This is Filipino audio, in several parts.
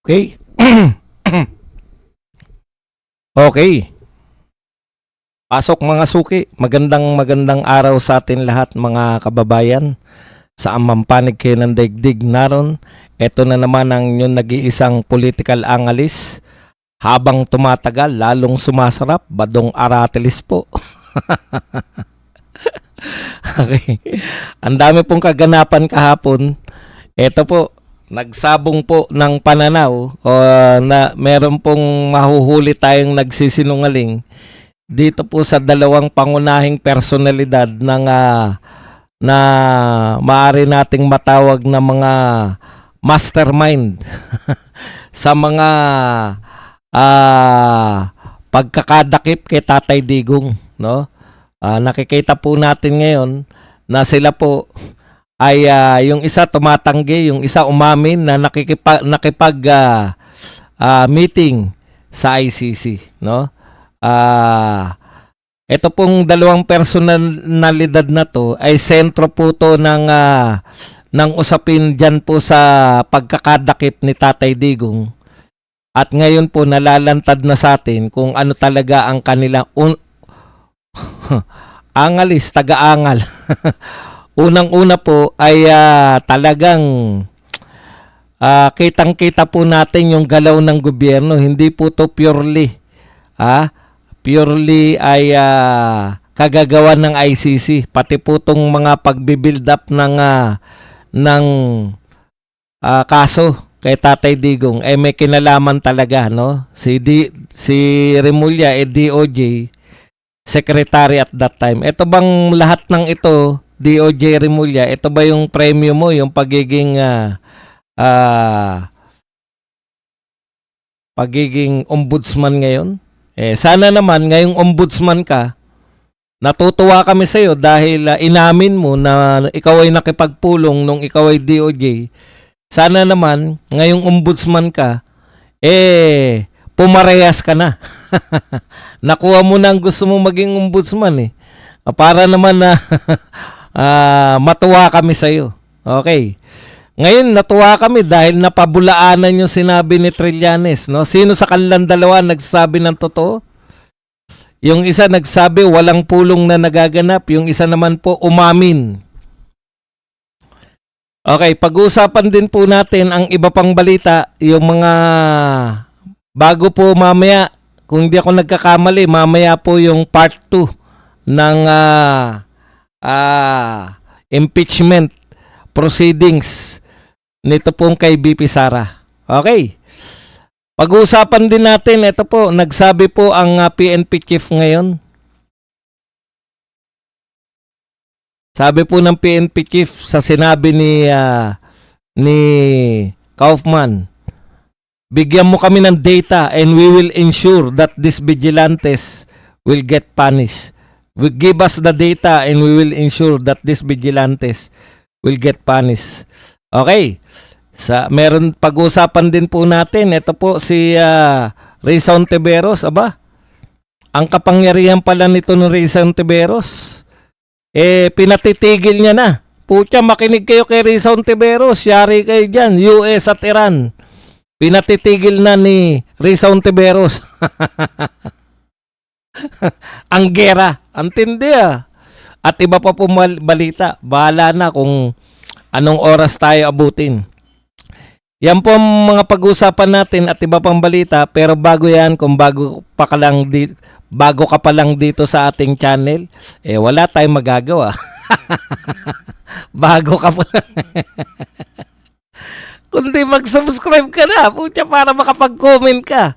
Okay? Okay. Pasok mga suki. Magandang araw sa atin lahat mga kababayan. Sa amampanig kayo ng daigdig naron. Ito na naman ang inyong nag-iisang political analyst. Habang tumatagal, lalong sumasarap. Badong Aratilis po. Okay. Ang dami pong kaganapan kahapon. Ito po. Nagsabong po ng pananaw o na meron pong mahuhuli tayong nagsisinungaling dito po sa dalawang pangunahing personalidad ng na maaari nating matawag na mga mastermind sa mga pagkakadakip kay Tatay Digong, no? Nakikita po natin ngayon na sila po ay yung isa tumatanggi, yung isa umamin na nakipag meeting sa ICC, no? Ito pong dalawang personalidad na to ay sentro po to ng usapin diyan po sa pagkakadakip ni Tatay Digong. At ngayon po nalalantad na sa atin kung ano talaga ang kanilang angalis, taga-angal. Unang-una po ay talagang kitang-kita po natin yung galaw ng gobyerno. Hindi po to purely ay kagagawa ng ICC. Pati po tong mga pagbibuild up ng kaso kay Tatay Digong ay may kinalaman talaga, no? Si Remulla DOJ secretary at that time. Ito bang lahat ng ito DOJ Remulla, ito ba yung premyo mo, yung pagiging ombudsman ngayon? Sana naman ngayong ombudsman ka, natutuwa kami sa iyo dahil inamin mo na ikaw ay nakipagpulong nung ikaw ay DOJ. Sana naman ngayong ombudsman ka, pumarehas ka na. Nakuha mo na ang gusto mo maging ombudsman para naman na matuwa kami sa iyo. Okay. Ngayon natuwa kami dahil napabulaanan yung sinabi ni Trillanes, no? Sino sa kanilang dalawa nagsasabi ng totoo? Yung isa nagsabi walang pulong na nagaganap, yung isa naman po umamin. Okay, pag-uusapan din po natin ang iba pang balita, yung mga bago po mamaya, kung hindi ako nagkakamali, mamaya po yung part 2 ng impeachment proceedings nito pong kay BP Sara. Okay. Pag-uusapan din natin, ito po, nagsabi po ang PNP chief ngayon. Sabi po ng PNP chief sa sinabi ni Kaufman, bigyan mo kami ng data and we will ensure that these vigilantes will get punished. Give us the data and we will ensure that these vigilantes will get punished. Okay. Meron pag-usapan din po natin. Ito po si Rizon Tiveros. Aba, ang kapangyarihan pala nito ng Rizon Tiveros, pinatitigil niya na. Pucha, makinig kayo kay Rizon Tiveros. Yari kayo dyan. US at Iran. Pinatitigil na ni Rizon Tiveros. Ang gera. Ang tindi At iba pa po balita. Bahala na kung anong oras tayo abutin. Yan po ang mga pag-usapan natin at iba pang balita. Pero bago yan, kung bago ka pa lang dito sa ating channel, wala tayong magagawa. Bago ka pa lang. Kundi mag-subscribe ka na, pucha, para makapag-comment ka.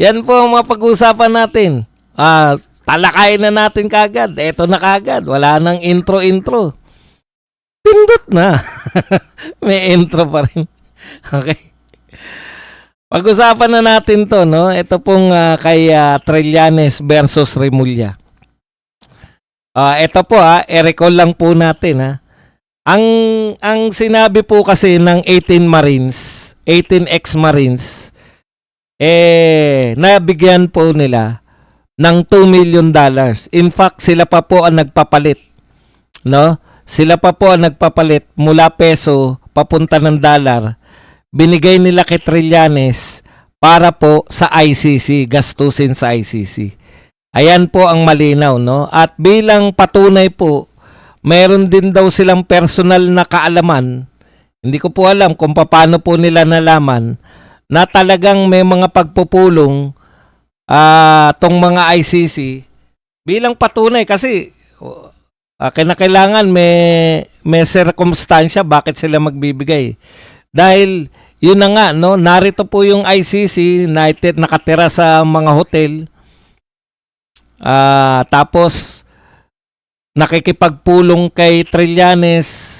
Yan po ang mga pag-usapan natin. Talakayin na natin kagad. Eto na kagad. Wala nang intro-intro. Pindot na. May intro pa rin. Okay. Pag-usapan na natin to, no? Ito pong kay Trillanes versus Remulla. Ito po i-recall lang po natin Ang sinabi po kasi ng 18 ex-Marines, nabigyan po nila ng $2 million. In fact, sila pa po ang nagpapalit, no? Sila pa po ang nagpapalit mula peso papunta ng dollar binigay nila kay Trillanes para po sa ICC, gastusin sa ICC. Ayan po ang malinaw, no? At bilang patunay po, meron din daw silang personal na kaalaman. Hindi ko po alam kung paano po nila nalaman na talagang may mga pagpupulong tong mga ICC bilang patunay kasi kinakailangan may circumstansya bakit sila magbibigay. Dahil yun na nga, no, narito po yung ICC nakatira sa mga hotel. Tapos nakikipagpulong kay Trillanes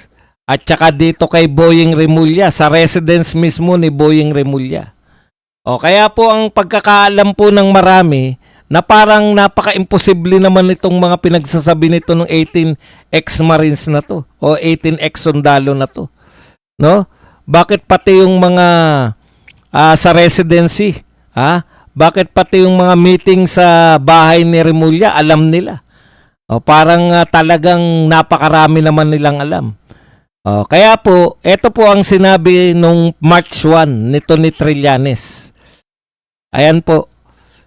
at saka dito kay Boying Remulla sa residence mismo ni Boying Remulla. O kaya po ang pagkakaalam po ng marami na parang napaka-imposible naman itong mga pinagsasabi nito ng 18 ex-Marines na to o 18 ex-sundalo na to. No? Bakit pati yung mga sa residency, bakit pati yung mga meeting sa bahay ni Remulla, alam nila. O parang talagang napakarami naman nilang alam. O, kaya po, ito po ang sinabi nung March 1 nito ni Trillanes. Ayan po.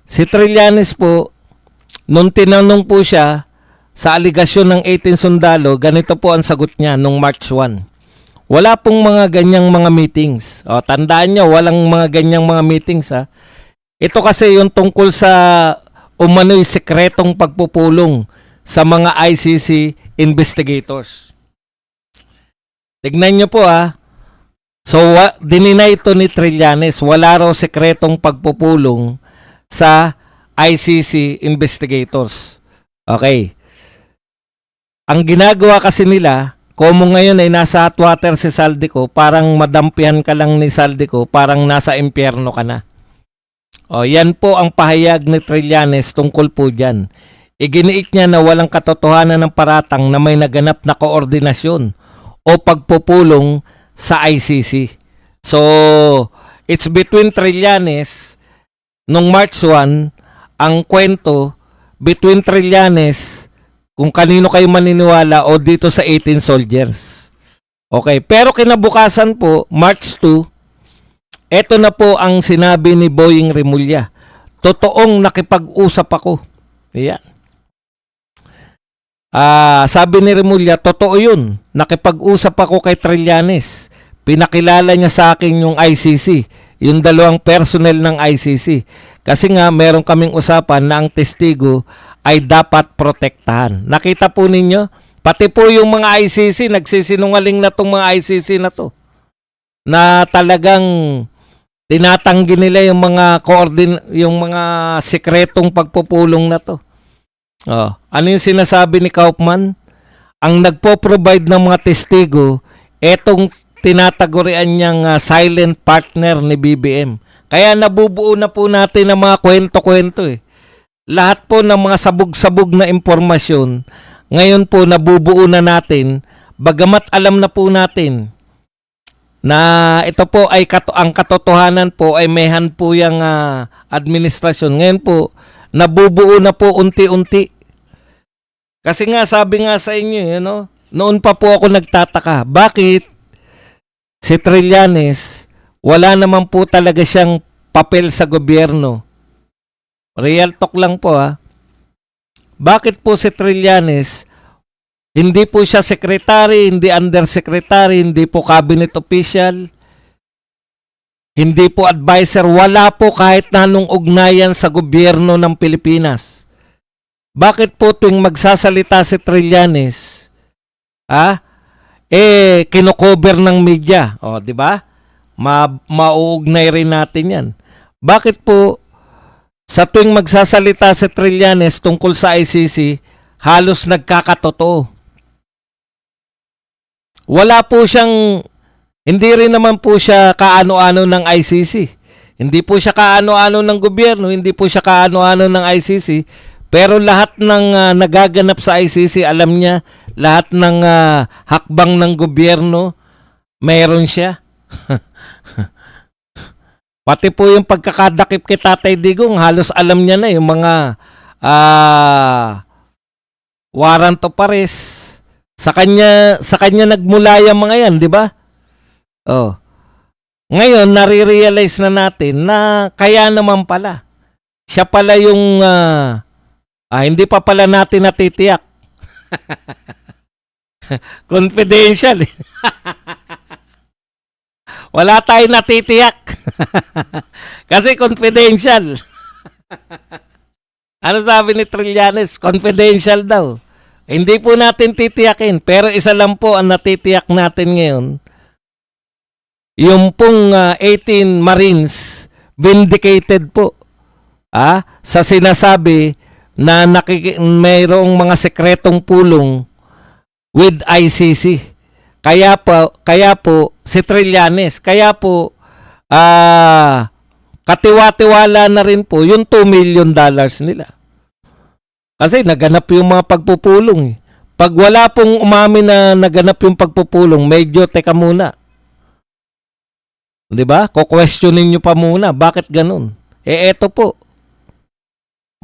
Si Trillanes po, nung tinanong po siya sa aligasyon ng 18 sundalo, ganito po ang sagot niya nung March 1. Wala pong mga ganyang mga meetings. O, tandaan nyo, walang mga ganyang mga meetings. Ito kasi yung tungkol sa umano'y sekretong pagpupulong sa mga ICC investigators. Tignan nyo po So, dininay ito ni Trillanes. Wala raw sekretong pagpupulong sa ICC investigators. Okay. Ang ginagawa kasi nila, komo ngayon ay nasa hot water si Saldico, parang madampihan ka lang ni Saldico, parang nasa impyerno ka na. O, yan po ang pahayag ni Trillanes tungkol po dyan. Iginiit niya na walang katotohanan ng paratang na may naganap na koordinasyon o pagpupulong sa ICC. So, it's between Trillanes nung March 1, ang kwento between Trillanes kung kanino kayo maniniwala o dito sa 18 soldiers. Okay, pero kinabukasan po, March 2, eto na po ang sinabi ni Boying Remulla. Totoong nakipag-usap ako. Ayan. Sabi ni Remulla, totoo yun. Nakipag-usap ako kay Trillanes. Pinakilala niya sa akin yung ICC, yung dalawang personnel ng ICC. Kasi nga, meron kaming usapan na ang testigo ay dapat protektahan. Nakita po ninyo, pati po yung mga ICC, nagsisinungaling na tong mga ICC na to. Na talagang tinatanggi nila yung mga sekretong pagpupulong na to. Ano yung sinasabi ni Kaufman? Ang nagpo-provide ng mga testigo, etong tinatagurian niyang silent partner ni BBM. Kaya nabubuo na po natin ang mga kwento-kwento Lahat po ng mga sabog-sabog na impormasyon, ngayon po nabubuo na natin, bagamat alam na po natin na ito po ay ang katotohanan po ay mehan po yung administrasyon. Ngayon po, nabubuo na po unti-unti. Kasi nga, sabi nga sa inyo, noon pa po ako nagtataka, bakit si Trillanes, wala naman po talaga siyang papel sa gobyerno. Real talk lang po Bakit po si Trillanes, hindi po siya secretary, hindi undersecretary, hindi po cabinet official, hindi po advisor, wala po kahit na anong ugnayan sa gobyerno ng Pilipinas. Bakit po tuwing magsasalita si Trillanes, kino-cover ng media, di ba? Mauugnay rin natin yan. Bakit po sa tuwing magsasalita si Trillanes tungkol sa ICC, halos nagkakatotoo? Wala po siyang, hindi rin naman po siya kaano-ano ng ICC. Hindi po siya kaano-ano ng gobyerno, hindi po siya kaano-ano ng ICC. Pero lahat ng nagaganap sa ICC, alam niya, lahat ng hakbang ng gobyerno, mayroon siya. Pati po yung pagkakadakip kay Tatay Digong, halos alam niya na yung mga warrant of arrest. Sa kanya nagmula yung mga yan, di ba? Ngayon, nare-realize na natin na kaya naman pala. Siya pala yung hindi pa pala natin natitiyak. Confidential. Wala tayong natitiyak. Kasi confidential. Ano sabi ni Trillanes? Confidential daw. Hindi po natin titiyakin. Pero isa lang po ang natitiyak natin ngayon. Yung pong 18 Marines vindicated po sa sinasabi na mayroong mga sekretong pulong with ICC. Kaya po si Trillanes, kaya po katiwa-tiwala na rin po yung $2 million nila. Kasi naganap yung mga pagpupulong. Pag wala pong umamin na naganap yung pagpupulong, medyo teka muna. 'Di ba? Ko-questionin niyo pa muna, bakit ganun? Eto po.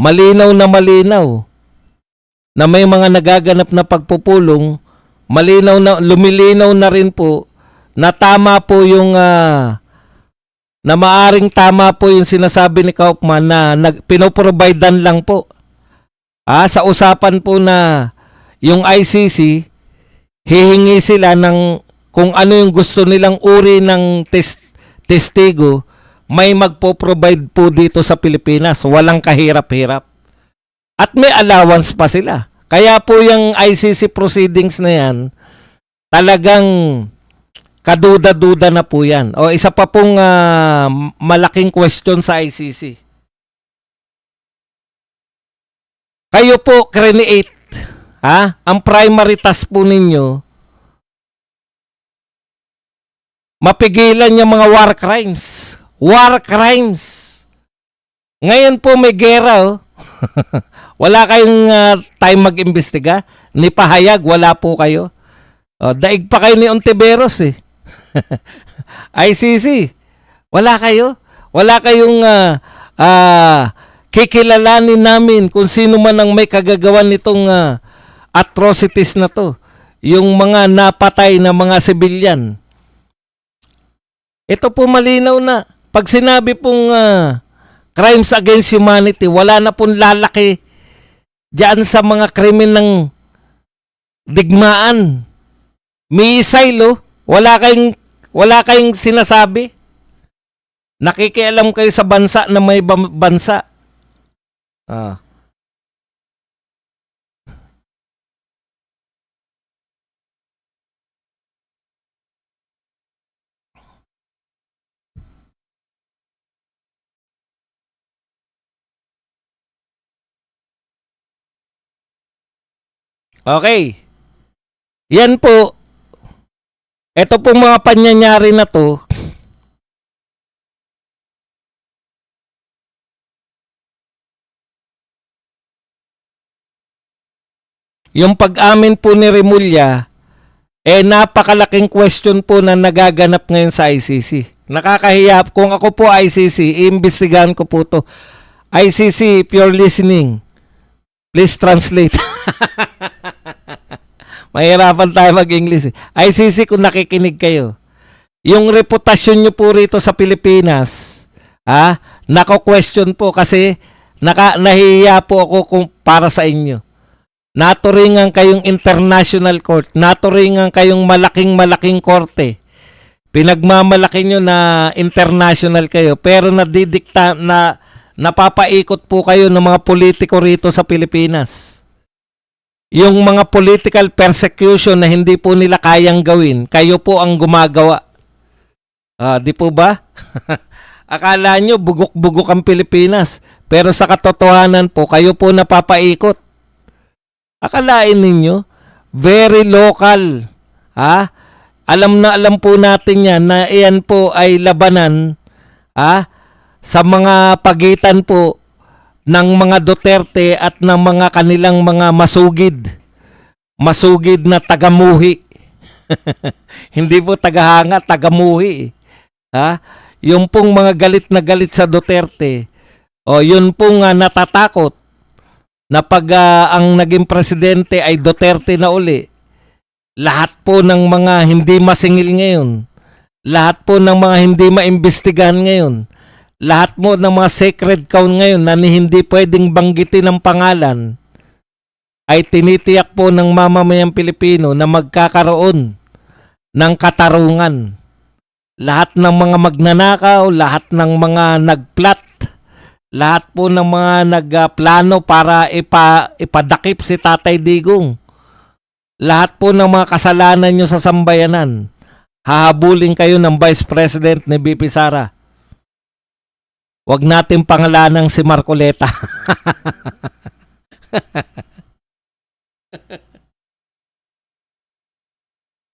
Malinaw na may mga nagaganap na pagpupulong, lumilinaw na rin po na tama po yung na maaring tama po yung sinasabi ni Kaufman na pinoprovidean lang po. Sa usapan po na yung ICC, hihingi sila ng kung ano yung gusto nilang uri ng testigo, may magpo-provide po dito sa Pilipinas. Walang kahirap-hirap. At may allowance pa sila. Kaya po yung ICC proceedings na yan, talagang kaduda-duda na po yan. O isa pa pong malaking question sa ICC. Kayo po create, ang primary task po ninyo, mapigilan yung mga war crimes. War crimes. Ngayon po may gera. Wala kayong time mag-imbestiga. Ni pahayag, wala po kayo. Daig pa kayo ni Ontiveros eh. ICC, wala kayo. Wala kayong kikilalanin namin kung sino man ang may kagagawan nitong atrocities na to. Yung mga napatay na mga civilian. Ito po malinaw na. Pag sinabi pong crimes against humanity, wala na pong lalaki diyan sa mga krimen ng digmaan. Missile, wala kayong sinasabi. Nakikialam kayo sa bansa na may bansa. Okay. Yan po. Ito pong mga panyanyari na to. Yung pag-amin po ni Remulla, napakalaking question po na nagaganap ngayon sa ICC. Nakakahiya. Kung ako po ICC, iimbestigahan ko po to. ICC, if you're listening, please translate. Mahirapan tayo mag-English. ICC, kung nakikinig kayo, yung reputasyon nyo po rito sa Pilipinas, nako-question po kasi nahihiya po ako para sa inyo. Naturingan kayong international court, naturingan kayong malaking korte. Pinagmamalaki nyo na international kayo, pero nadidikta na napapaikot po kayo ng mga politiko rito sa Pilipinas. Yung mga political persecution na hindi po nila kayang gawin, kayo po ang gumagawa. Di po ba? Akala nyo bugok-bugok ang Pilipinas, pero sa katotohanan po, kayo po napapaikot. Akalain ninyo, very local. Alam na alam po natin yan na iyan po ay labanan sa mga pagitan po ng mga Duterte at ng mga kanilang mga masugid na tagamuhi. Hindi po tagahanga, tagamuhi. Yung pong mga galit na galit sa Duterte, yun pong natatakot na pag ang naging presidente ay Duterte na uli, lahat po ng mga hindi masingil ngayon, Lahat po ng mga hindi maimbestigahan ngayon, lahat mo ng mga sacred cow ngayon na hindi pwedeng banggitin ng pangalan, ay tinitiyak po ng mamamayang Pilipino na magkakaroon ng katarungan. Lahat ng mga magnanakaw, lahat ng mga nagplat, lahat po ng mga nagplano para ipadakip si Tatay Digong, lahat po ng mga kasalanan nyo sa sambayanan, hahabulin kayo ng Vice President ni BP Sara. Huwag natin pangalanang si Marcoleta.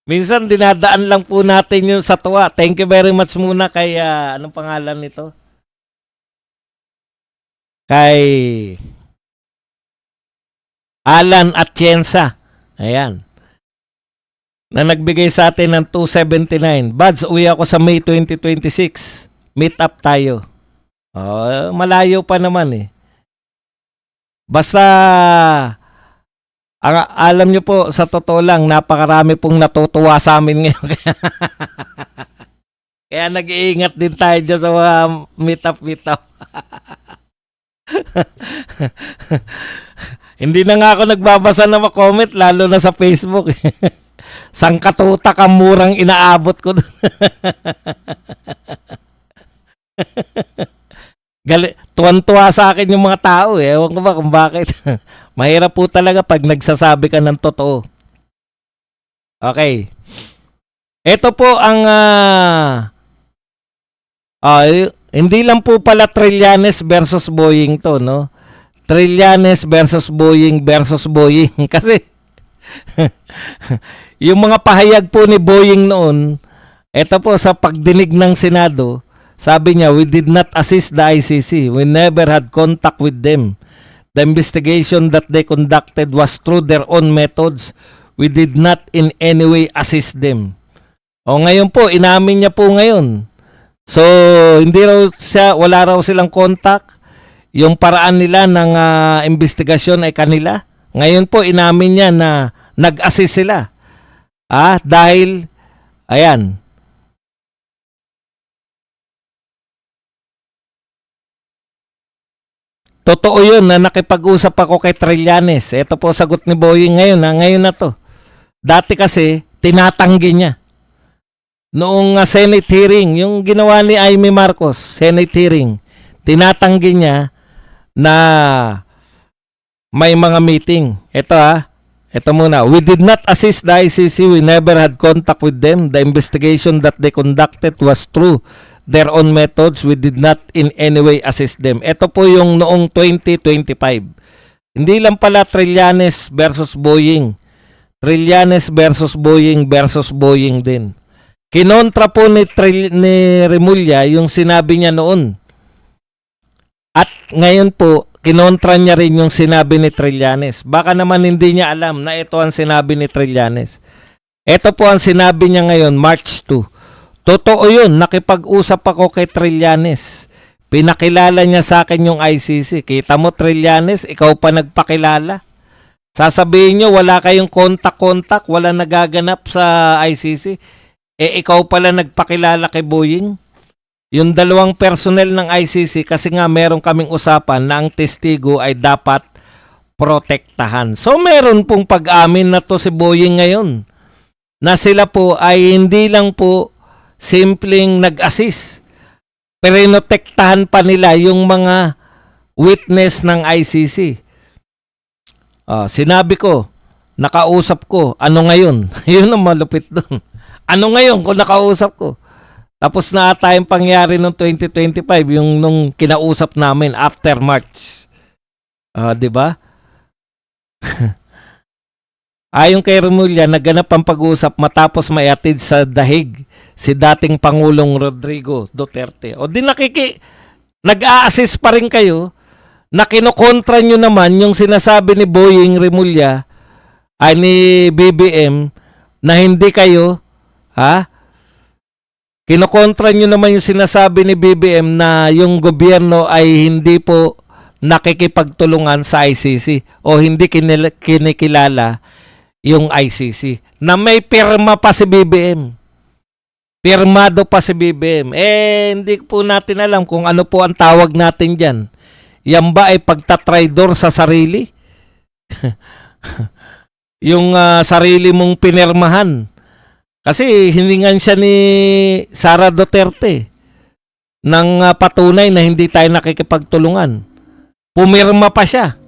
Minsan dinadaan lang po natin yung sa tuwa. Thank you very much muna kay, anong pangalan nito? Kay Alan Atienza. Ayan. Na nagbigay sa atin ng 279. Buds, uwi ako sa May 2026. Meet up tayo. Oh, malayo pa naman eh. Basta alam nyo po, sa totoo lang, napakarami pong natutuwa sa amin ngayon. Kaya nag-iingat din tayo dyan sa mga meet-up. Hindi na nga ako nagbabasa ng mga comment, lalo na sa Facebook. Sangkatuta ka murang inaabot ko doon. Tuwan-tuwa sa akin yung mga tao eh. Ewan ko ba kung bakit. Mahirap po talaga pag nagsasabi ka ng totoo. Okay. Ito po ang hindi lang po pala Trillanes versus Boying to, no? Trillanes versus Boying versus Boying. Kasi yung mga pahayag po ni Boying noon, ito po sa pagdinig ng Senado, sabi niya, we did not assist the ICC. We never had contact with them. The investigation that they conducted was through their own methods. We did not in any way assist them. O ngayon po, inamin niya po ngayon. So, wala raw silang contact. Yung paraan nila ng investigasyon ay kanila. Ngayon po, inamin niya na nag-assist sila. Dahil, ayan, totoo yun na nakipag-usap ako kay Trillanes. Ito po sagot ni Boying ngayon. Ngayon na to. Dati kasi, tinatanggi niya. Noong Senate hearing, yung ginawa ni Amy Marcos, Senate hearing, tinatanggi niya na may mga meeting. Ito muna. We did not assist the ICC. We never had contact with them. The investigation that they conducted was through their own methods. We did not in any way assist them. Ito po yung noong 2025. Hindi lang pala Trillanes versus Boying. Trillanes versus Boying versus Boying din. Kinontra po ni Remulla yung sinabi niya noon. At ngayon po, kinontra niya rin yung sinabi ni Trillanes. Baka naman hindi niya alam na ito ang sinabi ni Trillanes. Ito po ang sinabi niya ngayon, March 2. Totoo yun, nakipag-usap ako kay Trillanes. Pinakilala niya sa akin yung ICC. Kita mo Trillanes, ikaw pa nagpakilala. Sasabihin niyo wala kayong kontak-kontak, wala nagaganap sa ICC. Ikaw pala nagpakilala kay Boying. Yung dalawang personnel ng ICC, kasi nga meron kaming usapan na ang testigo ay dapat protektahan. So meron pong pag-amin na to si Boying ngayon. Na sila po ay hindi lang po simpleng nag-assist. Pinotektahan pa nila yung mga witness ng ICC. Sinabi ko, nakausap ko, ano ngayon? Yun ang malupit doon. Ano ngayon kung nakausap ko? Tapos na tayong pangyari noong 2025, yung nung kinausap namin after March. Di ba? Ayon kay Remulla, naganap ang pag-uusap matapos maiatid sa dahig si dating Pangulong Rodrigo Duterte. O di nag-a-assist pa rin kayo na kinokontra nyo naman yung sinasabi ni Boying Remulla ay ni BBM na hindi kayo, kinokontra nyo naman yung sinasabi ni BBM na yung gobyerno ay hindi po nakikipagtulungan sa ICC o hindi kinikilala yung ICC na may pirma pa si BBM. Pirmado pa si BBM. Hindi po natin alam kung ano po ang tawag natin dyan. Yan ba ay pagtatraidor sa sarili? Yung sarili mong pinirmahan. Kasi hiningan siya ni Sara Duterte ng patunay na hindi tayo nakikipagtulungan. Pumirma pa siya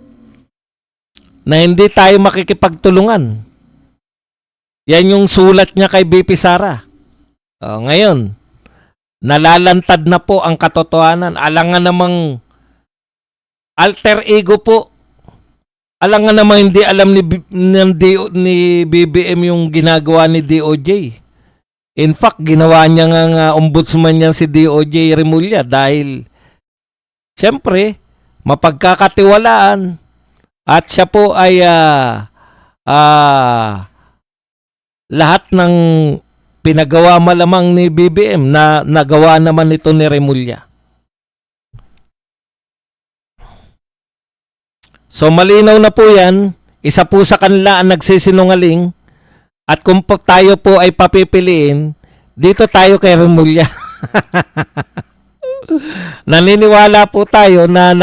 na hindi tayo makikipagtulungan. Yan yung sulat niya kay BP Sara. Ngayon, nalalantad na po ang katotohanan. Alangan namang alter ego po. Alangan namang hindi alam ni BBM yung ginagawa ni DOJ. In fact, ginawa niya nga ombudsman niya si DOJ Remulla dahil siyempre, mapagkakatiwalaan at siya po ay lahat ng pinagawa malamang ni BBM na nagawa naman ito ni Remulla. So malinaw na po yan, isa po sa kanila ang nagsisinungaling at kung tayo po ay papipiliin, dito tayo kay Remulla. Naniniwala po tayo na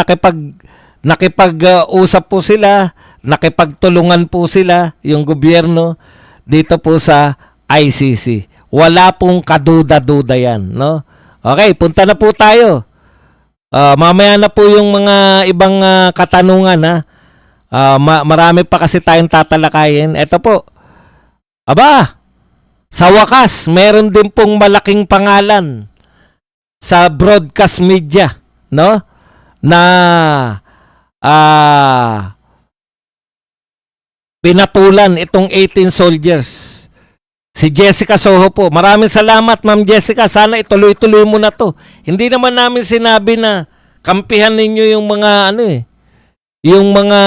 nakipag-usap po sila, nakipagtulungan po sila, yung gobyerno, dito po sa ICC. Wala pong kaduda-duda yan, no? Okay, punta na po tayo. Mamaya na po yung mga ibang katanungan, ha? Marami pa kasi tayong tatalakayin. Ito po. Aba, sa wakas, meron din pong malaking pangalan sa broadcast media, no? Na pinatulan itong 18 soldiers. Si Jessica Soho po. Maraming salamat, Ma'am Jessica. Sana ituloy-tuloy mo na to. Hindi naman namin sinabi na kampihan ninyo yung mga yung mga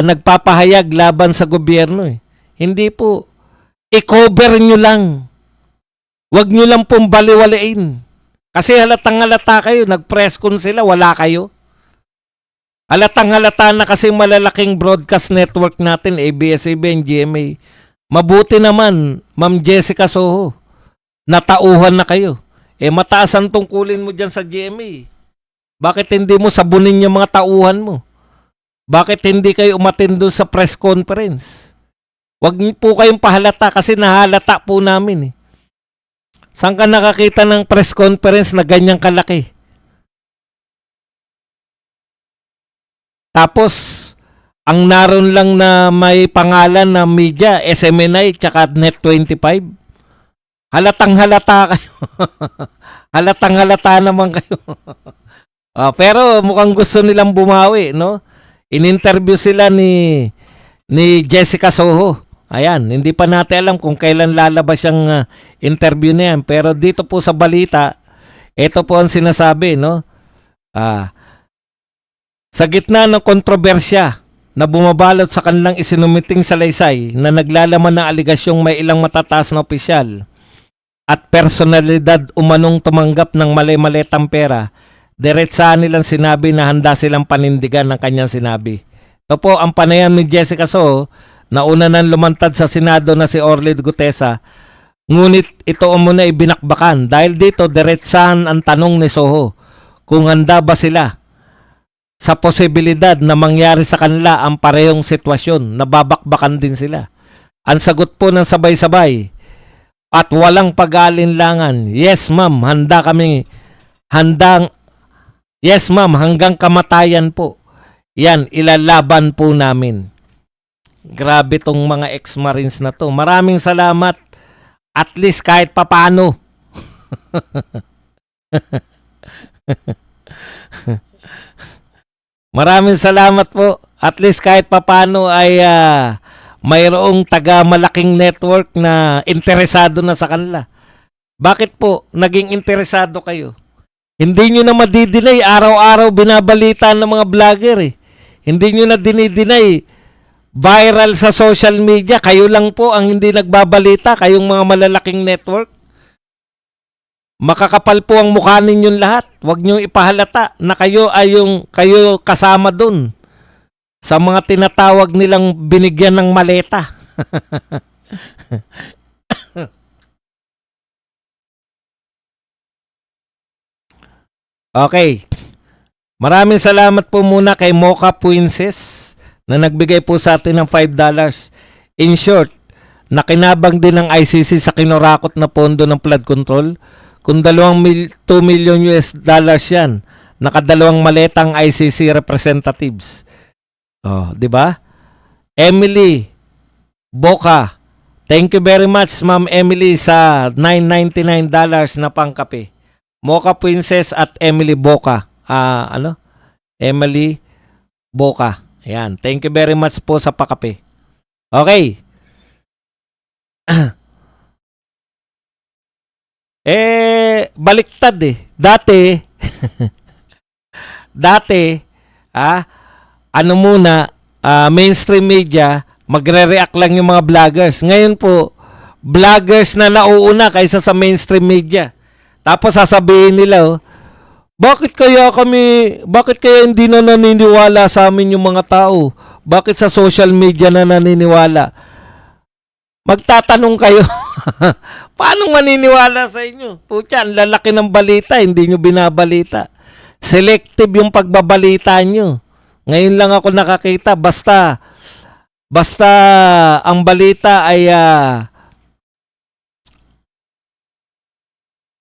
nagpapahayag laban sa gobyerno eh. Hindi po. I-cover nyo lang. Huwag nyo lang pong baliwalain. Kasi halatang halata kayo. Nag-press con sila, wala kayo. Halatang halata na kasi malalaking broadcast network natin, ABS-CBN, GMA. Mabuti naman, Ma'am Jessica Soho. Natauhan na kayo. Mataas ang tungkulin mo dyan sa GMA. Bakit hindi mo sabunin yung mga tauhan mo? Bakit hindi kayo umattend doon sa press conference? Huwag po kayong pahalata kasi nahalata po namin eh. Saan ka nakakita ng press conference na ganyang kalaki? Tapos, ang naroon lang na may pangalan na media, SMNI, tsaka Net25. Halatang halata kayo. Halatang halata naman kayo. Pero mukhang gusto nilang bumawi, no? In-interview sila ni Jessica Soho. Ayan, hindi pa natin alam kung kailan lalabas yung interview na yan. Pero dito po sa balita, ito po ang sinasabi, no? Sa gitna ng kontrobersya na bumabalot sa kanilang isinumiting salaysay na naglalaman ng aligasyong may ilang matataas na opisyal at personalidad umanong tumanggap ng mali-malitang pera, diretsahan nilang sinabi na handa silang panindigan ng kanyang sinabi. Ito po ang panayam ni Jessica Soho na una nang lumantad sa Senado na si Orly Gutesa, ngunit ito muna ibinakbakan dahil dito diretsahan ang tanong ni Soho kung handa ba sila sa posibilidad na mangyari sa kanila ang parehong sitwasyon na babakbakan din sila. Ang sagot po ng sabay-sabay at walang pag-aalinlangan, yes ma'am, yes ma'am, hanggang kamatayan po. Yan, ilalaban po namin. Grabe tong mga ex-marines na to. Maraming salamat. At least kahit papano. Maraming salamat po. At least kahit papano ay mayroong taga-malaking network na interesado na sa kanila. Bakit po naging interesado kayo? Hindi nyo na madidinay. Araw-araw binabalita ng mga vlogger eh. Hindi nyo na dinidinay. Viral sa social media. Kayo lang po ang hindi nagbabalita. Kayong mga malalaking network. Makakapal po ang mukha ninyong lahat. Huwag nyo ipahalata na kayo kasama dun sa mga tinatawag nilang binigyan ng maleta. Okay. Maraming salamat po muna kay Mocha Princess na nagbigay po sa atin ng $5. In short, nakinabang din ng ICC sa kinurakot na pondo ng flood control. Kung 2 million US dollars yan, nakadalawang maletang ICC representatives. Oh, di ba? Emily Boca, thank you very much, Ma'am Emily, sa $9.99 na pangkape. Mocha Princess at Emily Boca. Emily Boca. Ayan. Thank you very much po sa pakape. Okay. Baliktad eh. Dati, mainstream media, magre-react lang yung mga vloggers. Ngayon po, vloggers na nauuna kaysa sa mainstream media. Tapos sasabihin nila, bakit kaya hindi na naniniwala sa amin yung mga tao? Bakit sa social media na naniniwala? Magtatanong kayo, paano maniniwala sa inyo? Putya, ang lalaki ng balita, hindi nyo binabalita. Selective yung pagbabalita nyo. Ngayon lang ako nakakita, basta ang balita ay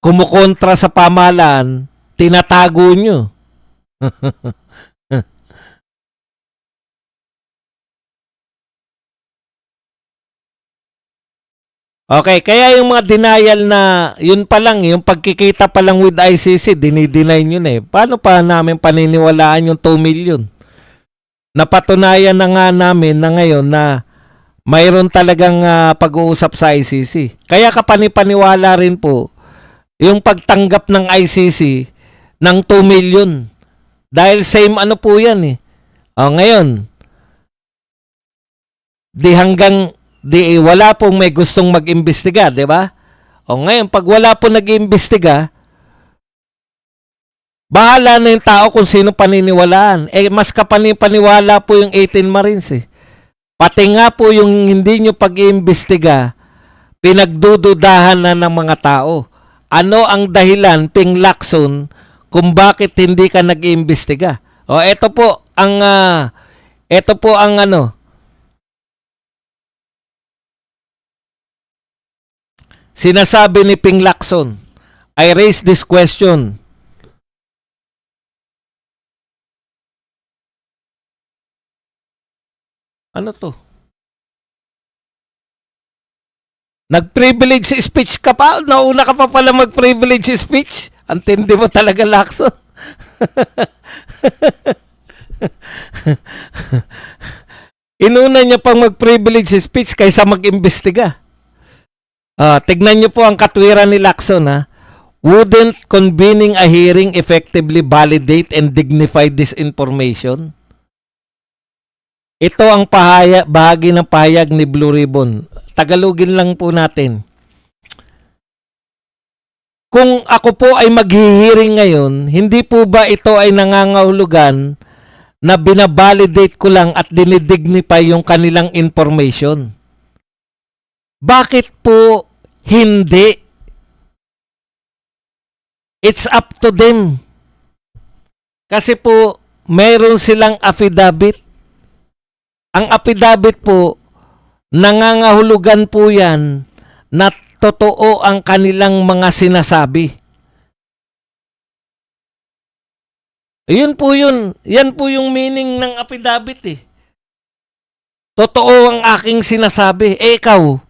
kumukontra sa pamahalaan, tinatago nyo. Okay, kaya yung mga denial na, yun pa lang, yung pagkikita pa lang with ICC, dinideny nyo na eh. Paano pa namin paniniwalaan yung 2 million? Napatunayan na nga namin na ngayon na mayroon talagang pag-uusap sa ICC. Kaya kapanipaniwala rin po yung pagtanggap ng ICC ng 2 million. Dahil same ano po yan eh. Ngayon, wala pong may gustong mag-imbestiga, di ba? Ngayon, pag wala pong nag-iimbestiga, bahala na yung tao kung sino paniniwalaan. Mas kapanipaniwala po yung 18 Marines eh. Pati nga po yung hindi nyo pag-iimbestiga, pinagdududahan na ng mga tao. Ano ang dahilan, Ping Lacson, kung bakit hindi ka nag-iimbestiga? Ito po ang sinasabi ni Ping Lacson. I raise this question. Ano to? Nag-privilege speech ka pa? Nauna ka pa pala mag-privilege speech? Antindi mo talaga, Lacson. Inuna niya pang mag-privilege speech kaysa mag-imbestiga. Tignan niyo po ang katwiran ni Lacson. Wouldn't convening a hearing effectively validate and dignify this information? Ito ang bahagi ng pahayag ni Blue Ribbon. Tagalogin lang po natin. Kung ako po ay maghihiring ngayon, hindi po ba ito ay nangangahulugan na binabalidate ko lang at dinidignify yung kanilang information? Bakit po hindi? It's up to them. Kasi po, mayroon silang affidavit. Ang affidavit po, nangangahulugan po yan na totoo ang kanilang mga sinasabi. Yun po yun. Yan po yung meaning ng affidavit eh. Totoo ang aking sinasabi. Ikaw,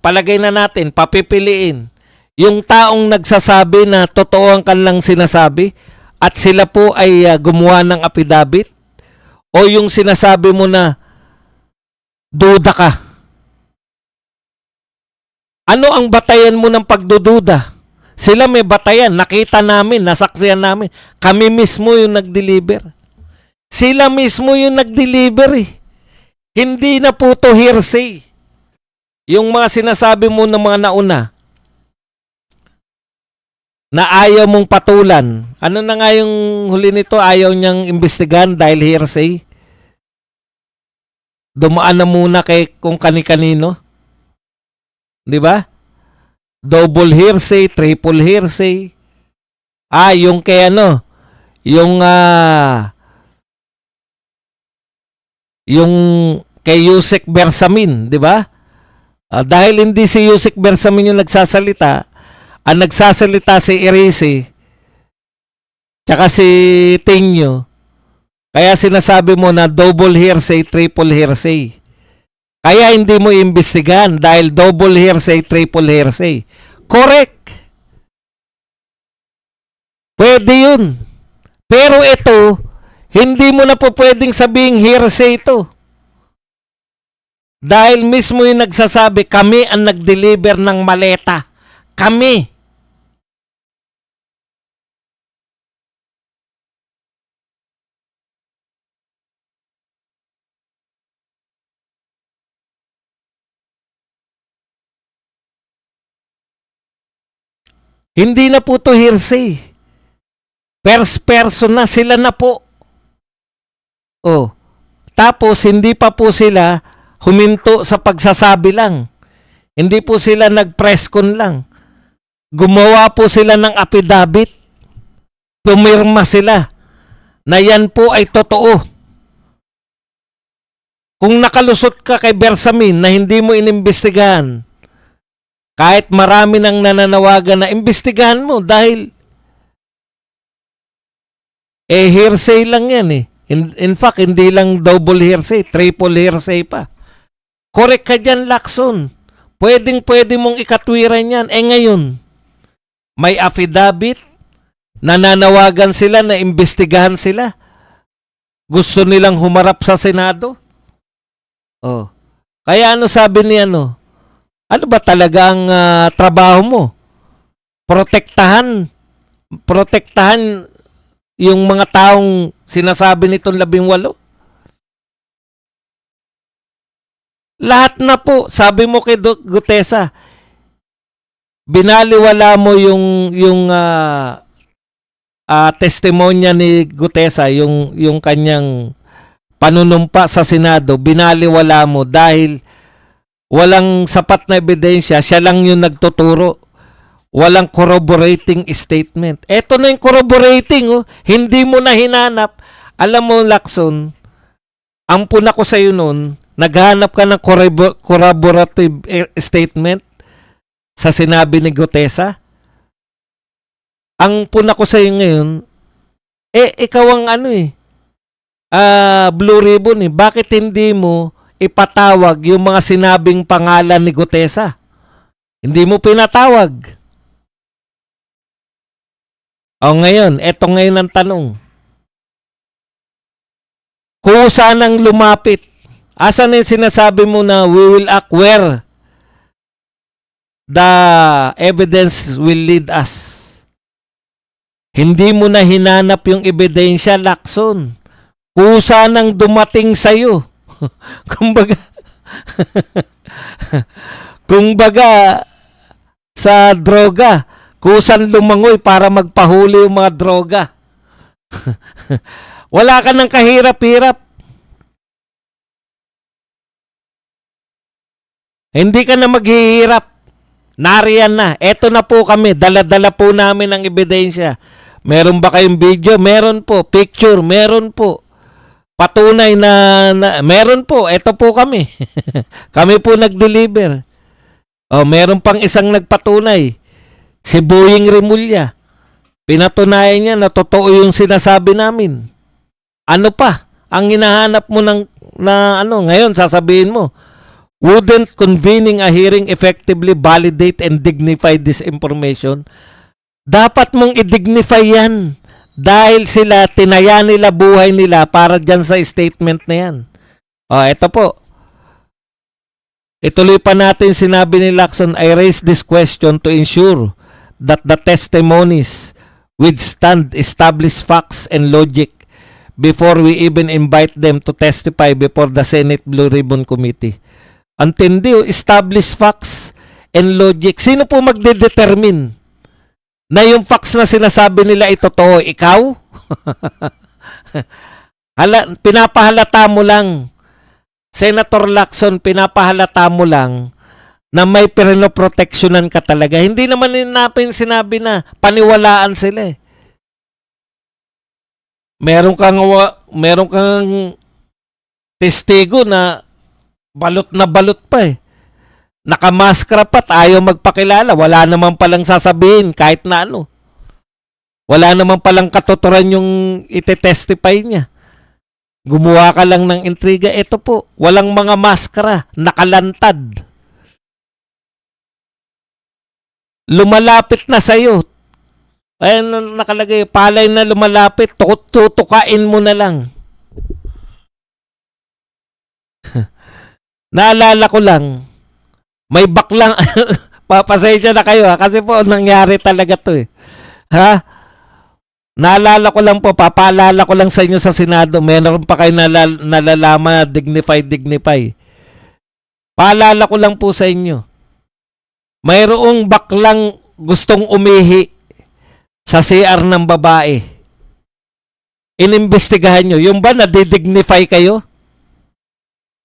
palagay na natin, papipiliin. Yung taong nagsasabi na totoo ang kanilang sinasabi at sila po ay gumawa ng affidavit, o yung sinasabi mo na duda ka. Ano ang batayan mo ng pagdududa? Sila may batayan, nakita namin, nasaksihan namin. Kami mismo yung nag-deliver. Sila mismo yung nag-deliver eh. Hindi na po to hearsay. Yung mga sinasabi mo ng mga nauna na ayaw mong patulan. Ano na nga yung huli nito? Ayaw niyang imbestigahan dahil hearsay. Dumaan na muna kay kung kani-kanino. Di ba? Double hearsay, triple hearsay. Yung kay ano, yung yung kay Yusek Bersamin, di ba? Dahil hindi si Yusek Bersamin yung nagsasalita, ang nagsasalita si Erisi, tsaka si Tinyo, kaya sinasabi mo na double hearsay, triple hearsay. Kaya hindi mo imbestigahan dahil double hearsay, triple hearsay. Correct. Pwede yun. Pero ito, hindi mo na po pwedeng sabing hearsay ito. Dahil mismo yung nagsasabi, kami ang nag-deliver ng maleta. Kami. Hindi na po to hearsay. First person na, sila na po. Oh. Tapos, hindi pa po sila huminto sa pagsasabi lang. Hindi po sila nag-press con lang. Gumawa po sila ng affidavit. Pumirma sila na yan po ay totoo. Kung nakalusot ka kay Bersamin na hindi mo inimbestigahan, kahit marami nang nananawagan na imbestigahan mo dahil hearsay lang yan eh. In fact, hindi lang double hearsay, triple hearsay pa. Correct ka dyan, Lacson. Pwede mong ikatwiran yan. Ngayon, may affidavit, nananawagan sila na imbestigahan sila. Gusto nilang humarap sa Senado. Oh. Kaya ano sabi ni ano? Ano ba talaga ang trabaho mo? Protektahan yung mga taong sinasabi nitong 18? Lahat na po, sabi mo kay Gutesa, binaliwala mo yung testimonya ni Gutesa, yung kanyang panunumpa sa Senado, binaliwala mo dahil walang sapat na ebidensya, siya lang yung nagtuturo. Walang corroborating statement. Eto na yung corroborating, oh. Hindi mo na hinanap. Alam mo, Lacson, ang puna ko sa'yo noon, naghanap ka ng corroborative statement sa sinabi ni Gutesa. Ang puna ko sa'yo ngayon, ikaw ang Blue Ribbon eh. Bakit hindi mo ipatawag yung mga sinabing pangalan ni Gutesa? Hindi mo pinatawag. Ngayon, eto ngayon ang tanong. Kusa nang lumapit. Asan yung sinasabi mo na we will act where the evidence will lead us? Hindi mo na hinanap yung ebidensya, Lacson. Kusa nang dumating sa'yo. Kumbaga, sa droga, kusan lumangoy para magpahuli yung mga droga. Wala ka ng kahirap-hirap. Hindi ka na maghihirap. Nariyan na. Eto na po kami. Dala-dala po namin ang ebidensya. Meron ba kayong video? Meron po. Picture? Meron po. Patunay na meron po. Eto po kami. Kami po nag-deliver. Meron pang isang nagpatunay. Si Boying Remulla. Pinatunayan niya na totoo yung sinasabi namin. Ano pa? Ang hinahanap mo ngayon sasabihin mo, wouldn't convening a hearing effectively validate and dignify this information? Dapat mong i-dignify yan. Dahil sila, tinaya nila buhay nila para dyan sa statement na yan. Ito po. Ituloy pa natin sinabi ni Lacson, I raise this question to ensure that the testimonies withstand established facts and logic before we even invite them to testify before the Senate Blue Ribbon Committee. Antindi, established facts and logic. Sino po magdedetermine na yung facts na sinasabi nila ay totoo? Ikaw? Pinapahalata mo lang. Senator Lacson, pinapahalata mo lang na may pinoproteksyonan ka talaga. Hindi naman natin sinabi na paniwalaan sila eh. meron kang testigo na balot pa eh. Nakamaskara pa at ayaw magpakilala. Wala naman palang sasabihin kahit na ano. Wala naman palang katuturan yung ite-testify niya. Gumawa ka lang ng intriga. Ito po, walang mga maskara, nakalantad. Lumalapit na sa'yo. Ayan nakalagay, palay na lumalapit, tutukain mo na lang. Naalala ko lang, may baklang, papasensya na kayo ha, kasi po nangyari talaga to eh. Ha? Naalala ko lang po, papaalala ko lang sa inyo sa Senado, meron pa kayo nalalaman dignify. Paalala ko lang po sa inyo, mayroong baklang gustong umihi sa CR ng babae. Inimbestigahan nyo. Yung ba nadidignify kayo?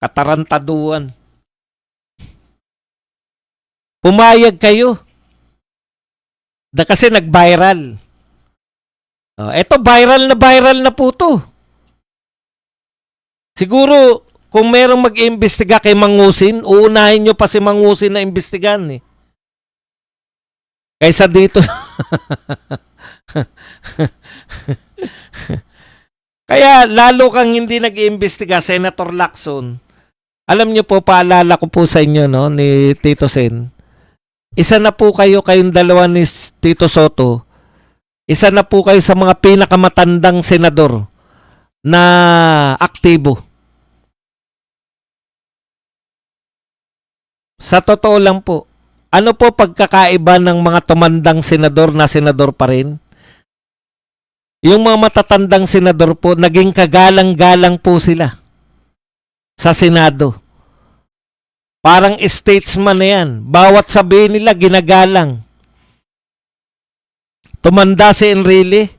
Katarantaduan. Pumayag kayo. Kasi nag-viral. Eto viral na po to. Siguro, kung merong mag-iimbestiga kay Mangusin, uunahin nyo pa si Mangusin na imbestigahan eh. Kaysa dito. Kaya lalo kang hindi nag-iimbestiga, Senator Lacson. Alam niyo po, paalala ko po sa inyo, no, ni Tito Sen. Isa na po kayong dalawa ni Tito Soto. Isa na po kayo sa mga pinakamatandang senador na aktibo. Sa totoo lang po, ano po pagkakaiba ng mga tumandang senador na senador pa rin? Yung mga matatandang senador po, naging kagalang-galang po sila sa Senado. Parang statesman na yan. Bawat sabihin nila, ginagalang. Tumanda si Enrile,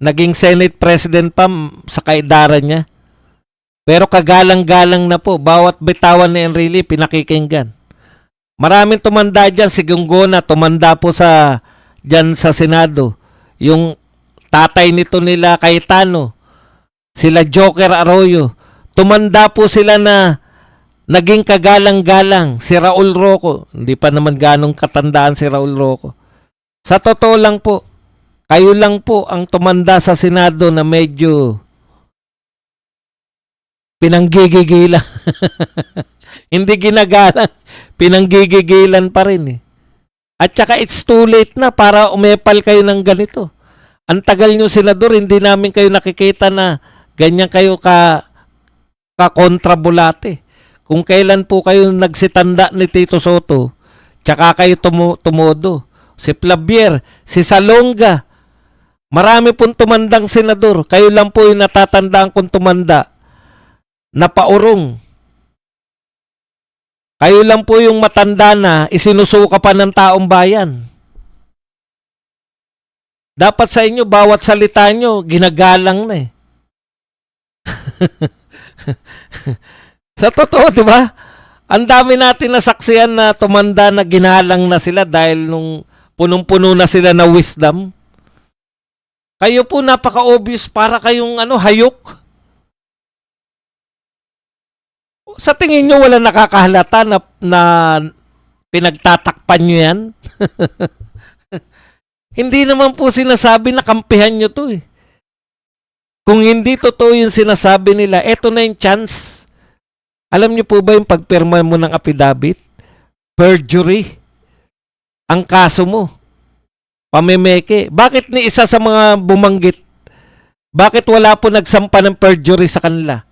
naging Senate President pa sa kaedaran niya. Pero kagalang-galang na po. Bawat bitawan ni Enrile, pinakikinggan. Maraming tumanda dyan, si Gunggona, tumanda po dyan sa Senado. Yung tatay nito nila Cayetano, sila Joker Arroyo, tumanda po sila na naging kagalang-galang. Si Raul Roco, hindi pa naman ganong katandaan si Raul Roco. Sa totoo lang po, kayo lang po ang tumanda sa Senado na medyo pinanggigigilan. Hindi ginagalang, pinanggigigilan pa rin eh. At saka it's too late na para umepal kayo ng ganito. Ang tagal nyo, senador, hindi namin kayo nakikita na ganyan kayo ka-kontrabulate. Kung kailan po kayo nagsitanda ni Tito Soto, tsaka kayo tumodo. Si Flavier, si Salonga, marami pong tumandang senador. Kayo lang po yung natatandaan kong tumanda na paurong. Kayo lang po yung matanda na isinusuka pa ng taong bayan. Dapat sa inyo, bawat salita nyo, ginagalang na eh. Sa totoo, di ba? Ang dami natin nasaksihan na tumanda na ginalang na sila dahil nung punong-puno na sila na wisdom. Kayo po napaka-obvious, para kayong hayok. Sa tingin nyo, wala nakakahalata na pinagtatakpan nyo yan? Hindi naman po sinasabi na kampihan nyo to eh. Kung hindi totoo yung sinasabi nila, eto na yung chance. Alam nyo po ba yung pagpirma mo ng affidavit? Perjury. Ang kaso mo. Pamemeke. Bakit ni isa sa mga bumanggit? Bakit wala po nagsampa ng perjury sa kanila?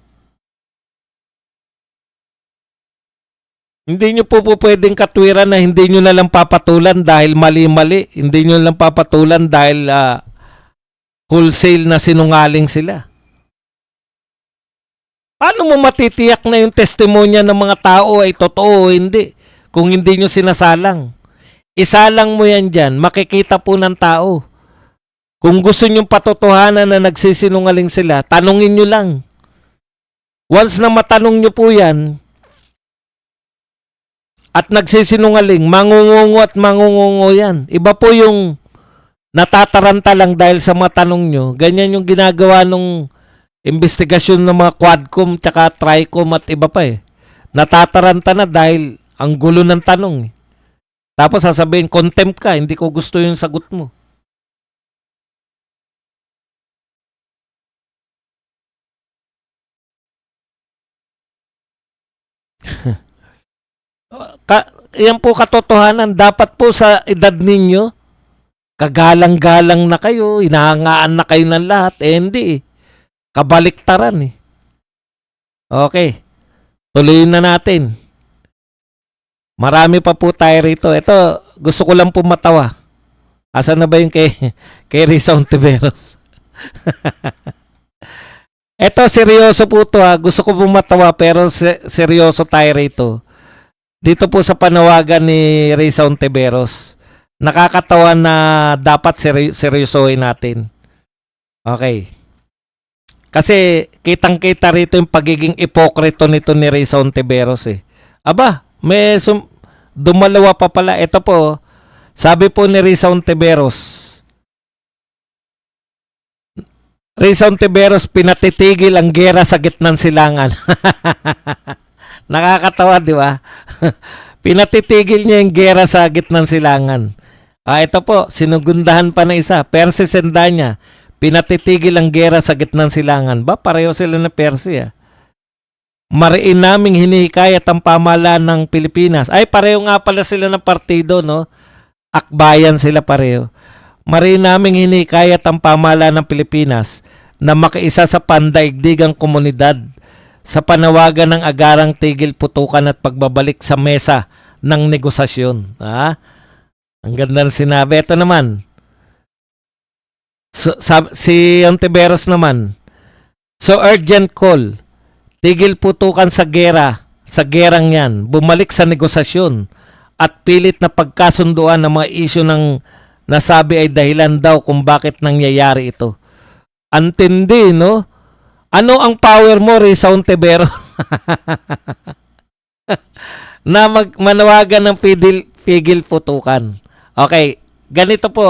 Hindi nyo po pwedeng katwiran na hindi nyo na lang papatulan dahil mali-mali. Hindi nyo lang papatulan dahil wholesale na sinungaling sila. Paano mo matitiyak na yung testimonya ng mga tao ay totoo o hindi kung hindi nyo sinasalang? Isalang mo yan dyan, makikita po ng tao. Kung gusto nyo patotohanan na nagsisinungaling sila, tanungin nyo lang. Once na matanong nyo po yan, at nagsisinungaling, mangungungo at mangungungo yan. Iba po yung natataranta lang dahil sa mga tanong nyo. Ganyan yung ginagawa nung investigasyon ng mga Quadcom tsaka Tricom at iba pa eh. Natataranta na dahil ang gulo ng tanong eh. Tapos sasabihin, contempt ka, hindi ko gusto yung sagot mo. Yan po katotohanan. Dapat po sa edad ninyo, kagalang-galang na kayo, inahangaan na kayo ng lahat. Eh hindi eh. Kabaliktaran eh. Okay. Tuloyin na natin. Marami pa po tayo rito. Ito, gusto ko lang po matawa. Asan na ba yung kay Risa Ontiveros? Ito, seryoso po to ha. Gusto ko po matawa pero seryoso tayo rito. Dito po sa panawagan ni Risa Ontiveros. Nakakatawa na dapat seryosohin natin. Okay. Kasi kitang-kita rito yung pagiging ipokrito nito ni Risa Ontiveros eh. Aba, may dumalawa pa pala. Ito po, sabi po ni Risa Ontiveros, Risa Ontiveros, pinatitigil ang gera sa gitnang silangan. Nakakatawa, di ba? Pinatitigil niya yung gera sa gitnang silangan. Ito po, sinugundahan pa na isa. Percy Sendanya, pinatitigil ang gera sa gitnang silangan. Ba, pareho sila na Percy ah. Mariin naming hinihikayat ang pamahalaan ng Pilipinas. Ay, pareho nga pala sila ng partido, no? Akbayan sila pareho. Mariin naming hinihikayat ang pamahalaan ng Pilipinas na makiisa sa pandaigdigang komunidad sa panawagan ng agarang tigil putukan at pagbabalik sa mesa ng negosasyon. Ang ganda ng sinabi. Ito naman, si Ontiveros naman, so urgent call, tigil putukan sa gera, sa gerang yan, bumalik sa negosasyon at pilit na pagkasunduan ng mga isyu ng nasabi ay dahilan daw kung bakit nangyayari ito. Antindi, no? Ano ang power mo, Risa Ontiveros? Na manawagan ng pigil putukan. Okay, ganito po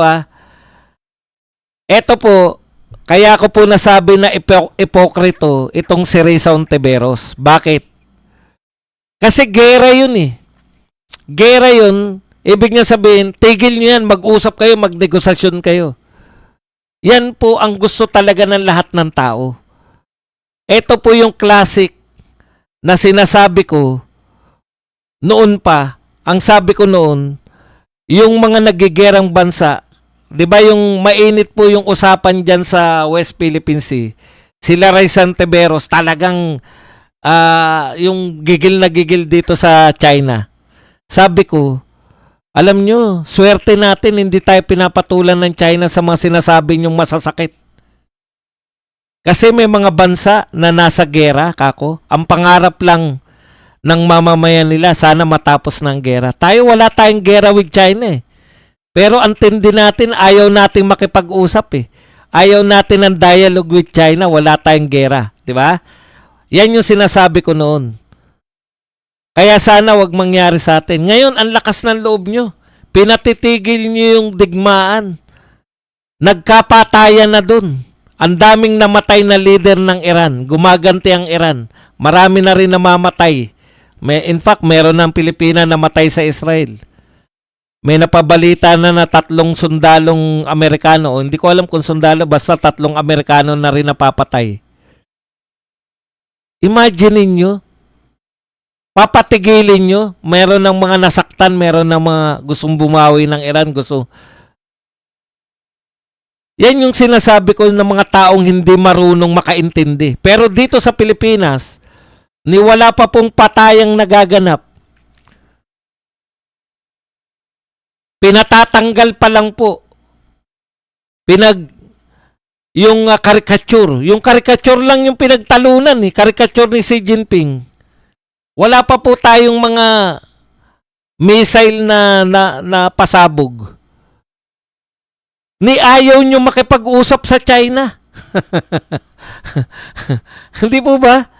Ito po, kaya ko po nasabi na ipokrito itong si Risa Ontiveros. Bakit? Kasi gera yun eh. Gera yun, ibig niya sabihin, tigil niyo yan, mag-usap kayo, magnegosasyon kayo. Yan po ang gusto talaga ng lahat ng tao. Ito po yung classic na sinasabi ko noon pa. Ang sabi ko noon, yung mga nagigerang bansa, di ba yung mainit po yung usapan dyan sa West Philippine Sea, sila Risa Ontiveros talagang yung gigil na gigil dito sa China. Sabi ko, alam nyo, swerte natin hindi tayo pinapatulan ng China sa mga sinasabi nyong masasakit. Kasi may mga bansa na nasa gera, kako. Ang pangarap lang ng mamamayan nila, sana matapos ng gera. Tayo wala tayong gera with China eh. Pero ang tindi natin, ayaw nating makipag-usap eh. Ayaw natin ng dialogue with China, wala tayong gera. Di ba? Yan yung sinasabi ko noon. Kaya sana wag mangyari sa atin. Ngayon, ang lakas ng loob nyo. Pinatitigil nyo yung digmaan. Nagkapatayan na dun. Ang daming namatay na leader ng Iran. Gumaganti ang Iran. Marami na rin namamatay. In fact, meron ng Pilipina namatay sa Israel. May napabalita na 3 sundalong Amerikano. Hindi ko alam kung sundalo, basta 3 Amerikano na rin napapatay. Imagine niyo, papatigilin nyo, meron ng mga nasaktan, meron ng mga gustong bumawi ng Iran, Yan yung sinasabi ko ng mga taong hindi marunong makaintindi. Pero dito sa Pilipinas, ni wala pa pong patayang nagaganap. Pinatatanggal pa lang po. Yung caricature. Yung caricature lang yung pinagtalunan eh. Caricature ni Xi Jinping. Wala pa po tayong mga missile na pasabog. Ni ayaw nyo makipag-usap sa China. Hindi po ba?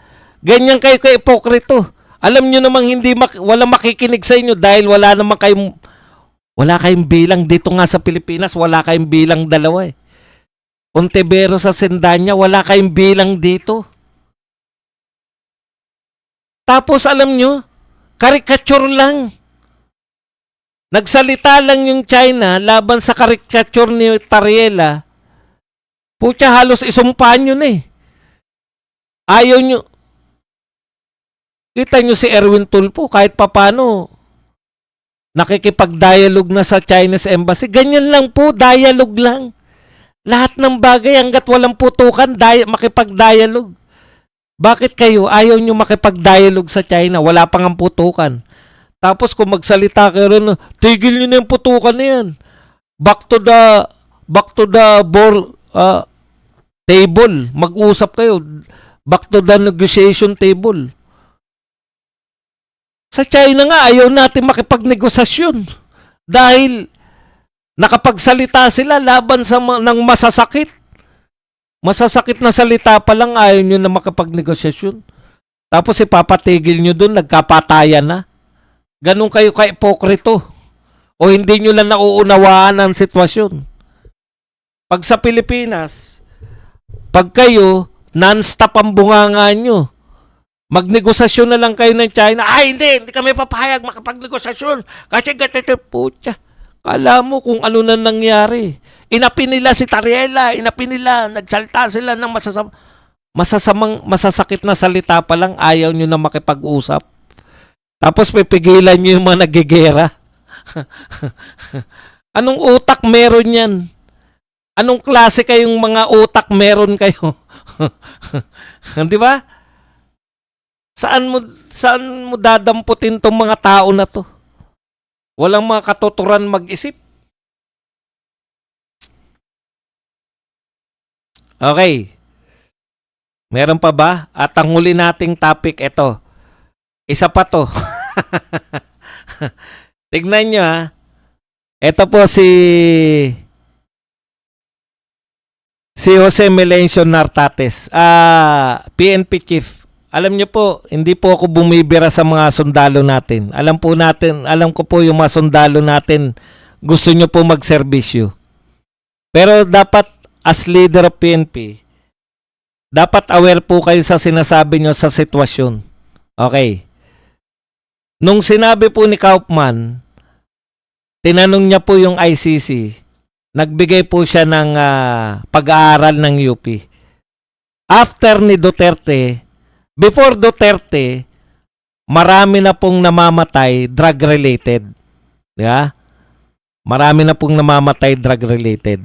Ganyan kayo ka-ipokrito. Alam nyo namang walang makikinig sa inyo dahil wala namang kayong Wala kayong bilang. Dito nga sa Pilipinas, wala kayong bilang dalawa eh. Ontiveros sa Sendanya, wala kayong bilang dito. Tapos alam nyo, caricature lang. Nagsalita lang yung China laban sa caricature ni Tariela. Pucha, halos isumpa nyo na eh. Ayaw nyo. Kita nyo si Erwin Tulfo, kahit papano, nakikipag-dialogue na sa Chinese Embassy. Ganyan lang po, dialogue lang. Lahat ng bagay, hanggat walang putukan, makipag-dialogue. Bakit kayo, ayaw nyo makipag-dialogue sa China? Wala pang ang putukan. Tapos kung magsalita kayo rin, tigil nyo na yung putukan na yan. Back to the board, table. Mag-usap kayo. Back to the negotiation table. Sa China nga, ayaw natin makipagnegosasyon. Dahil nakapagsalita sila laban sa ng masasakit. Masasakit na salita pa lang, ayaw nyo na makipagnegosasyon. Tapos ipapatigil nyo dun, nagkapatayan na. Ganun kayo ka-ipokrito. O hindi nyo lang nauunawaan ang sitwasyon. Pag sa Pilipinas, pag kayo, non-stop ang bunganga nyo. Magnegosasyon na lang kayo ng China. Ay, hindi kami papayag makapagnegosasyon. Kasi gatito, putya. Kala mo kung ano na nangyari. Inapi nila si Tariela, nagsalta sila ng masasakit na salita pa lang, ayaw nyo na makipag-usap. Tapos pipigilan nyo yung mga nagigera. Anong utak meron yan? Anong klase kayong mga utak meron kayo? Di ba? Saan mo dadamputin tong mga tao na to? Walang mga katuturan mag-isip. Okay. Meron pa ba? At ang huli nating topic, ito. Isa pa to. Tignan nyo ha. Ito po si Jose Melencio Nartates. PNP chief. Alam nyo po, hindi po ako bumibira sa mga sundalo natin. Alam ko po yung mga sundalo natin gusto nyo po magserbisyo. Pero dapat as leader of PNP, dapat aware po kayo sa sinasabi nyo sa sitwasyon. Okay. Nung sinabi po ni Kaufman, tinanong niya po yung ICC, nagbigay po siya ng pag-aaral ng UP. After ni Duterte, before Duterte, marami na pong namamatay drug-related. Yeah? Marami na pong namamatay drug-related.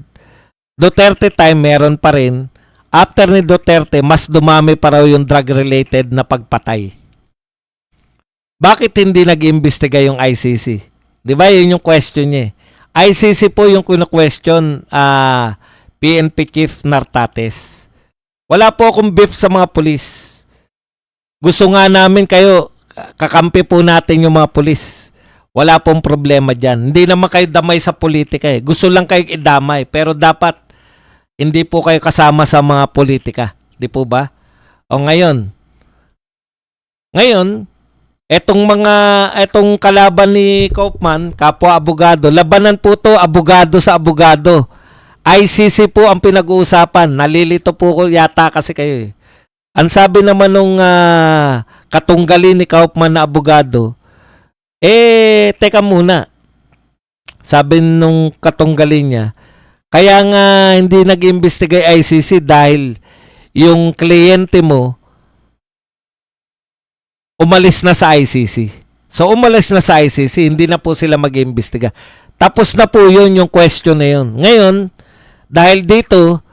Duterte time, meron pa rin. After ni Duterte, mas dumami pa raw yung drug-related na pagpatay. Bakit hindi nag-imbestiga yung ICC? Di ba yun yung question niya? ICC po yung question PNP Chief Nartates. Wala po akong beef sa mga pulis. Gusto nga namin kayo, kakampi po natin yung mga pulis. Wala pong problema dyan. Hindi naman kayo damay sa politika eh. Gusto lang kayo idamay. Pero dapat, hindi po kayo kasama sa mga politika. Di po ba? O ngayon, etong kalaban ni Kaufman, kapwa abogado, labanan po to abogado sa abogado. ICC po ang pinag-uusapan. Nalilito po ko yata kasi kayo eh. Ang sabi naman nung katunggali ni Kaufman na abogado, teka muna. Sabi nung katunggali niya, kaya nga hindi nag-imbestiga ICC dahil yung kliyente mo umalis na sa ICC. So umalis na sa ICC, hindi na po sila mag-imbestiga. Tapos na po yun yung question na yun. Ngayon, dahil dito,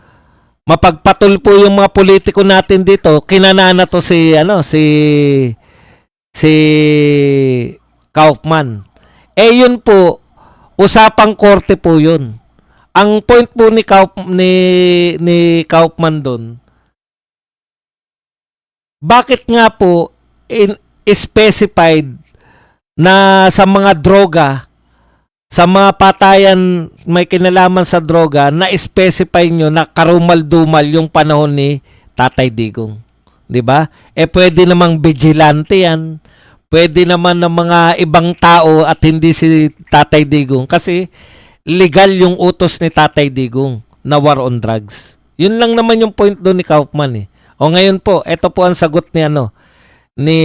mapagpatol po yung mga politiko natin dito, kinanana to si Kaufman. Yun po, usapang korte po yun. Ang point po ni Kaufman doon, bakit nga po specified na sa mga droga, sa mga patayan may kinalaman sa droga, na specify nyo na karumal-dumal yung panahon ni Tatay Digong. 'Di ba? Pwede namang vigilante yan. pwede naman ng mga ibang tao at hindi si Tatay Digong kasi legal yung utos ni Tatay Digong na war on drugs. Yun lang naman yung point doon ni Kaufman eh. O ngayon po, ito po ang sagot ni ni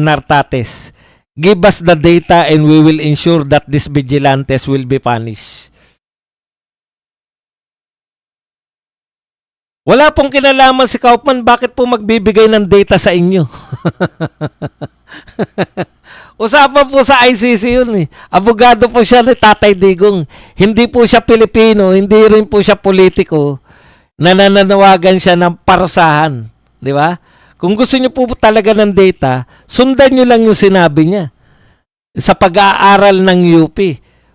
Nartates. Give us the data and we will ensure that these vigilantes will be punished. Wala pong kinalaman si Kaufman, bakit po magbibigay ng data sa inyo? Usapan po sa ICC yun eh. Abogado po siya ni Tatay Digong. Hindi po siya Pilipino, hindi rin po siya politiko. Nananawagan siya ng parusahan. Di ba? Kung gusto niyo po talaga ng data, sundan niyo lang yung sinabi niya. Sa pag-aaral ng UP.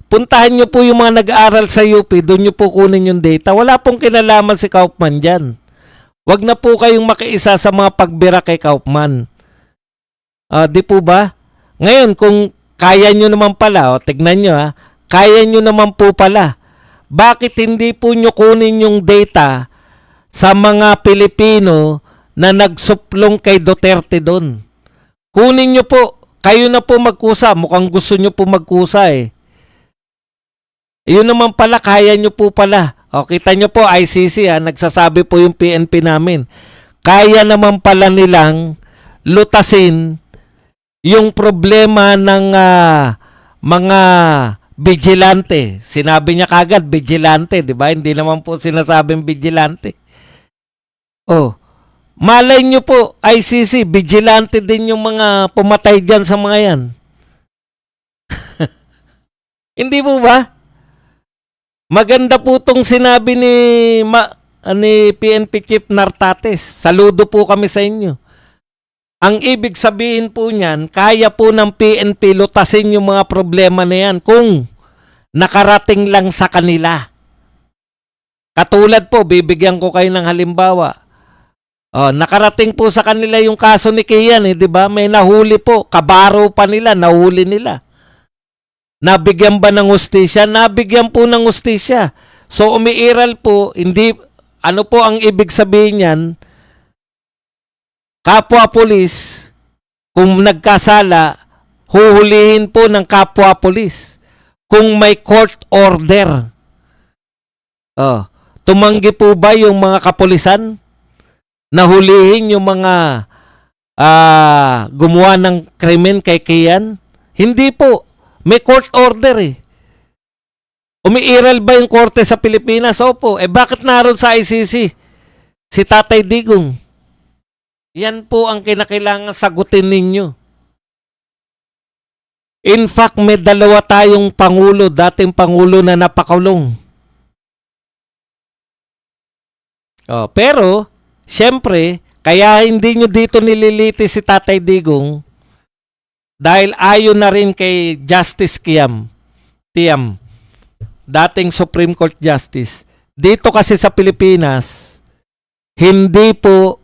Puntahan niyo po yung mga nag-aaral sa UP, doon niyo po kunin yung data. Wala pong kinalaman si Kaufman dyan. Huwag na po kayong makiisa sa mga pagbira kay Kaufman. Di po ba? Ngayon, kung kaya nyo naman pala, tignan nyo kaya nyo naman po pala. Bakit hindi po nyo kunin yung data sa mga Pilipino na nagsuplong kay Duterte doon? Kunin nyo po. Kayo na po magkusa. Mukhang gusto nyo po magkusa eh. Yun naman pala, kaya nyo po pala. O, kita nyo po, ICC nagsasabi po yung PNP namin. Kaya naman pala nilang lutasin yung problema ng mga vigilante. Sinabi niya kagad, vigilante, di ba? Hindi naman po sinasabing vigilante. Oh, malay nyo po, ICC, vigilante din yung mga pumatay dyan sa mga yan. Hindi po ba? Maganda po itong sinabi ni PNP Chief Nartates. Saludo po kami sa inyo. Ang ibig sabihin po niyan, kaya po ng PNP lutasin yung mga problema na yan kung nakarating lang sa kanila. Katulad po, bibigyan ko kayo ng halimbawa. Nakarating po sa kanila yung kaso ni Kian, di ba? May nahuli po, kabaro pa nila, nahuli nila. Nabigyan ba ng hustisya? Nabigyan po ng hustisya. So umiiral po, hindi, ano po ang ibig sabihin niyan? Kapwa pulis, kung nagkasala, huhulihin po ng kapwa pulis. Kung may court order. Tumanggi po ba yung mga kapulisan? Nahulihin yung mga gumawa ng krimen kay Kian? Hindi po. May court order eh. Umiiral ba yung korte sa Pilipinas? Opo. Bakit naroon sa ICC? Si Tatay Digong. Yan po ang kinakailangan sagutin ninyo. In fact, may dalawa tayong pangulo, dating pangulo na napakulong. Pero, syempre, kaya hindi nyo dito nililiti si Tatay Digong dahil ayon na rin kay Justice Tiam, dating Supreme Court Justice. Dito kasi sa Pilipinas, hindi po,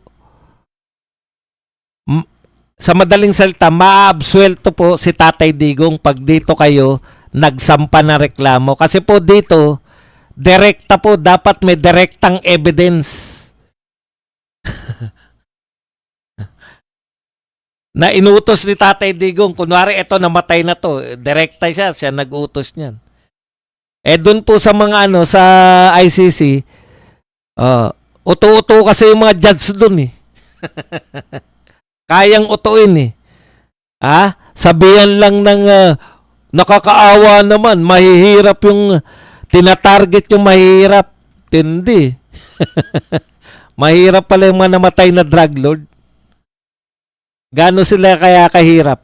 sa madaling salita, maabsuelto po si Tatay Digong pag dito kayo nagsampa na reklamo. Kasi po dito, direkta po, dapat may direktang evidence. Na inutos ni Tatay Digong, kunwari ito namatay na to, direkta siya nag-utos niyan. Doon po sa mga sa ICC, uto-uto kasi yung mga judge doon eh. Kayang utuin eh. Sabihan lang ng nakakaawa naman, mahihirap yung tinatarget yung mahihirap. Tindi. Mahirap pala yung mga namatay na drug lord. Gano sila kaya kahirap?